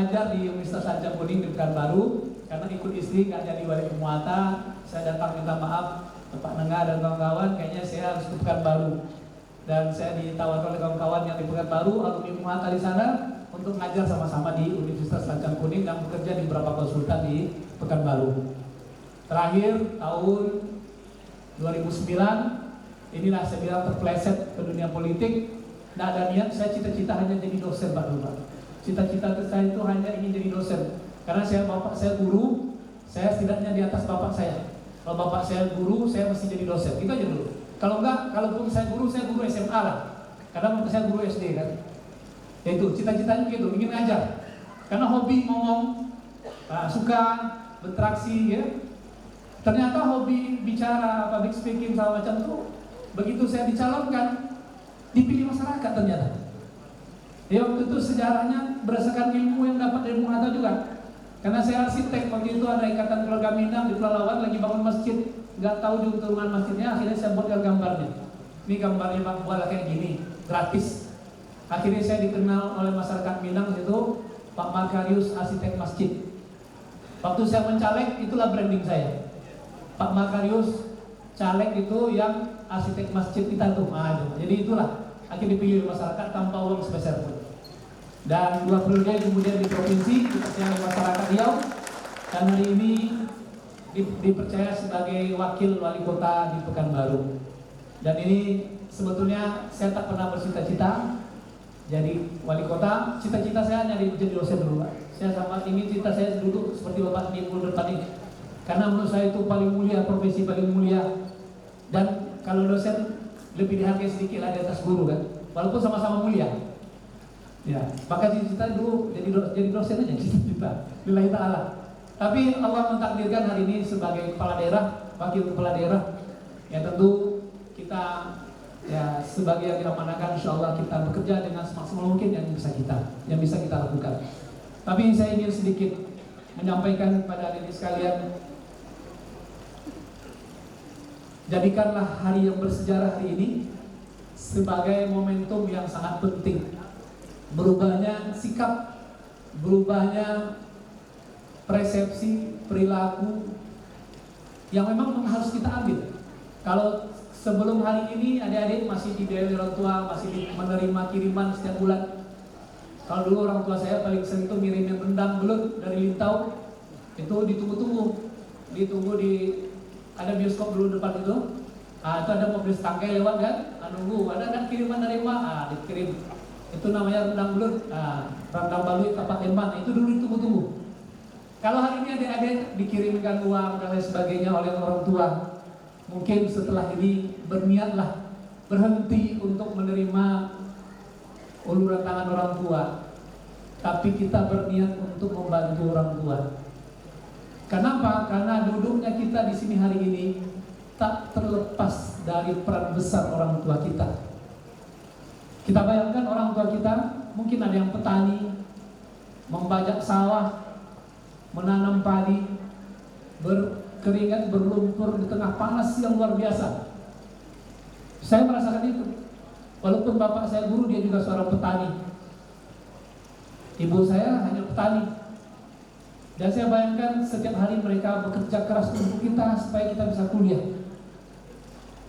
Ngajar di Universitas Sancang Kuning di Pekanbaru karena ikut istri kerja di Wali Muata. Saya datang minta maaf Pak Nengah dan kawan-kawan, kayaknya saya harus ke Pekanbaru. Dan saya ditawarkan oleh kawan-kawan yang di Pekanbaru, alumni Muata di sana, untuk ngajar sama-sama di Universitas Sancang Kuning dan bekerja di beberapa konsultan di Pekanbaru. Terakhir tahun 2009, inilah saya bilang terpleset ke dunia politik. Nggak ada niat, saya cita-cita hanya jadi dosen Pak dulu. Cita-cita saya itu hanya ingin jadi dosen. Karena bapak saya guru, saya setidaknya di atas bapak saya. Kalau bapak saya guru, saya mesti jadi dosen. Itu aja dulu. Kalau enggak, kalaupun saya guru SMA lah. Karena bapak saya guru SD kan. Itu cita-citanya gitu, ingin ngajar. Karena hobi ngomong, suka berinteraksi ya. Ternyata hobi bicara, public speaking segala macam itu, begitu saya dicalonkan, dipilih masyarakat ternyata. Ya waktu itu sejarahnya berdasarkan ilmu yang dapat dari Muata juga. Karena saya arsitek, waktu itu ada Ikatan Keluarga Minang di Pelalawan lagi bangun masjid, nggak tahu diuntungan masjidnya, akhirnya saya buatkan gambarnya. Ini gambarnya Pak Buala kayak gini, gratis. Akhirnya saya dikenal oleh masyarakat Minang itu Pak Makarius arsitek masjid. Waktu saya mencaleg, itulah branding saya. Pak Makarius caleg itu yang arsitek masjid kita tuh. Jadi itulah akhirnya dipilih masyarakat tanpa uang sebesar pun. Dan 2 periode kemudian di provinsi dipercaya oleh masyarakat Riau, dan hari ini dipercaya sebagai wakil wali kota di Pekanbaru. Dan ini sebetulnya saya tak pernah bercita-cita jadi wali kota. Cita-cita saya hanya jadi dosen dulu. Saya sama ingin cita saya duduk seperti Bapak di depan ini. Karena menurut saya itu paling mulia, profesi paling mulia. Dan kalau dosen lebih dihargai sedikit lah di atas guru kan, walaupun sama-sama mulia. Ya, maka cita-cita dulu jadi dosen aja cita-cita. Lillahi ta'ala. Tapi Allah mentakdirkan hari ini sebagai kepala daerah, wakil kepala daerah. Ya tentu kita ya sebagai yang kita manakan, insya Allah kita bekerja dengan semaksimal mungkin yang bisa kita lakukan. Tapi saya ingin sedikit menyampaikan kepada adik sekalian, jadikanlah hari yang bersejarah hari ini sebagai momentum yang sangat penting. Berubahnya sikap, berubahnya persepsi, perilaku yang memang harus kita ambil. Kalau sebelum hari ini adik-adik masih dibiayai orang tua, masih menerima kiriman setiap bulan. Kalau dulu orang tua saya paling sering itu ngirimin rendang belut dari Lintau, itu ditunggu-tunggu ada bioskop dulu depan itu. Itu ada mobil tangkai lewat kan, nunggu ada kan kiriman dari emak, dikirim. Itu namanya rendang belut, rendang balut tapak lemban, itu dulu ditunggu-tunggu. Kalau hari ini adik-adik dikirimkan uang dan lain sebagainya oleh orang tua, mungkin setelah ini berniatlah berhenti untuk menerima uluran tangan orang tua, tapi kita berniat untuk membantu orang tua. Kenapa? Karena duduknya kita di sini hari ini tak terlepas dari peran besar orang tua kita. Kita bayangkan orang tua kita, mungkin ada yang petani, membajak sawah, menanam padi, berkeringat, berlumpur di tengah panas yang luar biasa. Saya merasakan itu. Walaupun bapak saya guru, dia juga seorang petani. Ibu saya hanya petani. Dan saya bayangkan setiap hari mereka bekerja keras untuk kita supaya kita bisa kuliah.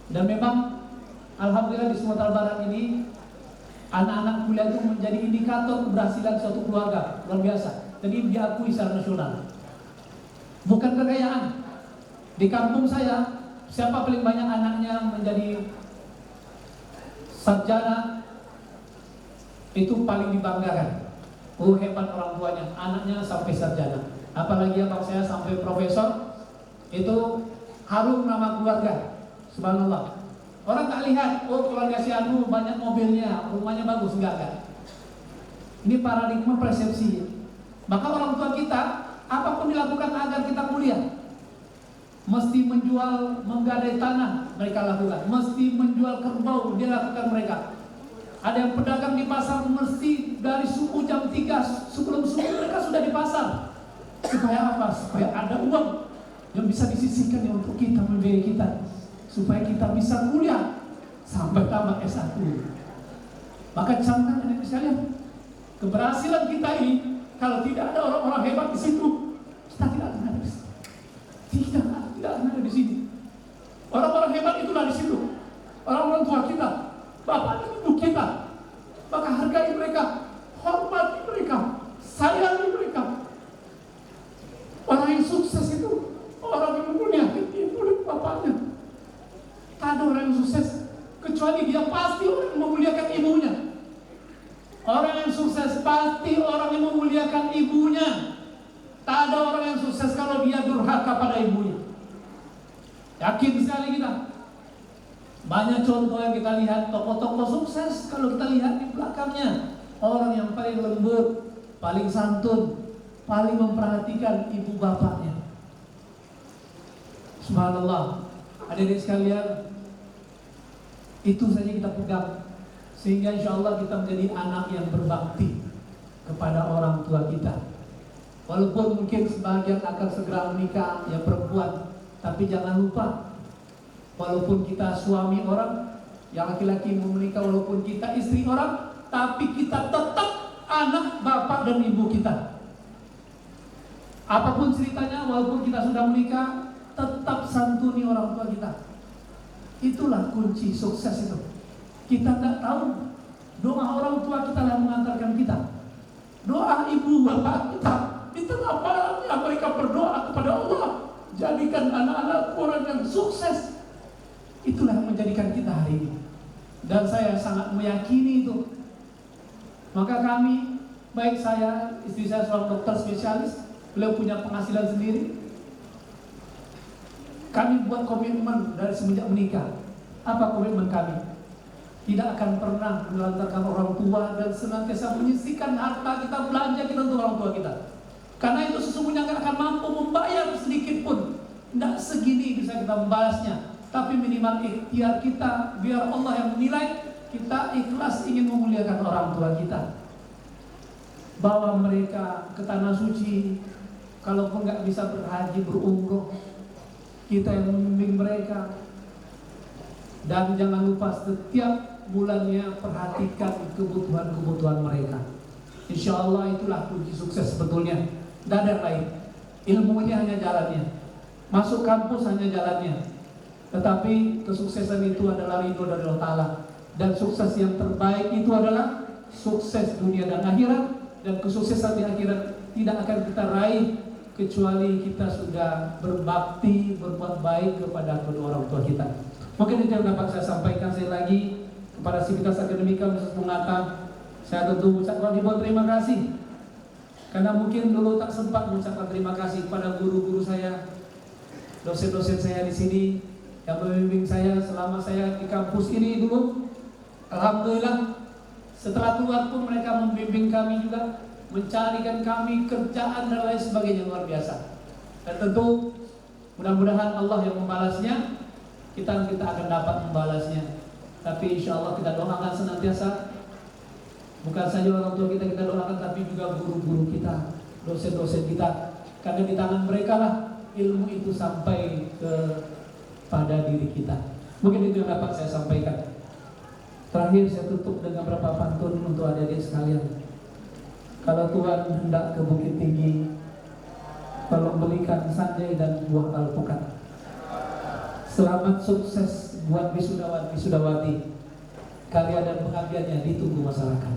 Dan memang alhamdulillah di Sumatera Barat ini anak-anak kuliah itu menjadi indikator keberhasilan suatu keluarga luar biasa. Jadi diakui secara nasional. Bukan kekayaan. Di kampung saya, siapa paling banyak anaknya menjadi sarjana, itu paling dibanggakan. Oh hebat orang tuanya, anaknya sampai sarjana. Apalagi abang saya sampai profesor, itu harum nama keluarga. Subhanallah. Orang tak lihat, oh keluarga si Anu banyak mobilnya, rumahnya bagus, enggak. Ini paradigma persepsi. Maka orang tua kita, apapun dilakukan agar kita kuliah, mesti menjual, menggadai tanah, mereka lakukan. Mesti menjual kerbau, dia lakukan mereka. Ada yang pedagang di pasar, mesti dari subuh jam 3 sebelum subuh mereka sudah di pasar. Supaya apa? Supaya ada uang yang bisa disisihkan untuk kita, membiayai kita, supaya kita bisa kuliah sampai tamat S1. Maka camkan ini sekalian, keberhasilan kita ini Kalau tidak ada orang-orang hebat di situ, kita tidak akan ada di situ. Tidak akan ada di sini. Orang-orang hebat itulah di situ. Orang-orang tua kita, bapak dan ibu kita. Maka hargai mereka, hormati mereka, sayangi mereka. Orang yang sukses itu orang yang memuliakan ibu dan bapaknya. Tak ada orang yang sukses kecuali dia pasti orang yang memuliakan ibunya. Orang yang sukses pasti orang yang memuliakan ibunya. Tak ada orang yang sukses kalau dia durhaka pada ibunya. Yakin sekali kita. Banyak contoh yang kita lihat, tokoh-tokoh sukses kalau kita lihat di belakangnya, orang yang paling lembut, paling santun, paling memperhatikan ibu bapaknya. Subhanallah. Hadirin sekalian, itu saja kita pegang, sehingga insya Allah kita menjadi anak yang berbakti kepada orang tua kita. Walaupun mungkin sebagian akan segera menikah, ya perempuan, tapi jangan lupa, walaupun kita suami orang, yang laki-laki mau menikah, walaupun kita istri orang, tapi kita tetap anak bapak dan ibu kita. Apapun ceritanya, walaupun kita sudah menikah, tetap santuni orang tua kita. Itulah kunci sukses itu. Kita tidak tahu, doa orang tua kita yang mengantarkan kita. Doa ibu bapak kita, di tengah malamnya mereka berdoa kepada Allah, jadikan anak-anak orang yang sukses. Itulah yang menjadikan kita hari ini. Dan saya sangat meyakini itu. Maka kami, baik saya, istri saya seorang dokter spesialis, beliau punya penghasilan sendiri. Kami buat komitmen dari semenjak menikah. Apa komitmen kami? Tidak akan pernah menelantarkan orang tua dan senantiasa menyisihkan harta kita, belanja kita untuk orang tua kita. Karena itu sesungguhnya tidak akan mampu membayar sedikit pun. Tidak segini bisa kita membalasnya. Tapi minimal ikhtiar kita, biar Allah yang menilai, kita ikhlas ingin memuliakan orang tua kita. Bawa mereka ke tanah suci. Kalaupun nggak bisa berhaji, berumroh, kita yang membimbing mereka. Dan jangan lupa setiap bulannya perhatikan kebutuhan-kebutuhan mereka. Insya Allah itulah kunci sukses sebetulnya. Tidak ada yang lain. Ilmu ini hanya jalannya. Masuk kampus hanya jalannya. Tetapi kesuksesan itu adalah ridho dari Allah Ta'ala. Dan sukses yang terbaik itu adalah sukses dunia dan akhirat. Dan kesuksesan di akhirat tidak akan kita raih kecuali kita sudah berbakti, berbuat baik kepada kedua orang tua kita. Mungkin itu yang dapat saya sampaikan. Saya lagi kepada Sivitas Akademika Universitas Ternate, saya tentu mengucapkan ribuan terima kasih. Karena mungkin dulu tak sempat mengucapkan terima kasih kepada guru-guru saya, dosen-dosen saya di sini yang membimbing saya selama saya di kampus ini dulu. Alhamdulillah, setelah keluar pun mereka membimbing kami juga, mencarikan kami kerjaan dan lain sebagainya, luar biasa. Dan tentu mudah-mudahan Allah yang membalasnya, kita akan dapat membalasnya. Tapi insya Allah kita doakan senantiasa, bukan saja orang tua kita doakan, tapi juga guru-guru kita, dosen-dosen kita. Karena di tangan mereka lah ilmu itu sampai pada diri kita. Mungkin itu yang dapat saya sampaikan. Terakhir saya tutup dengan beberapa pantun untuk adik-adik sekalian. Kalau Tuhan hendak ke Bukit Tinggi, tolong belikan sanjai dan buah alpukat. Selamat sukses buat wisudawati. Karya dan pengabdiannya ditunggu masyarakat.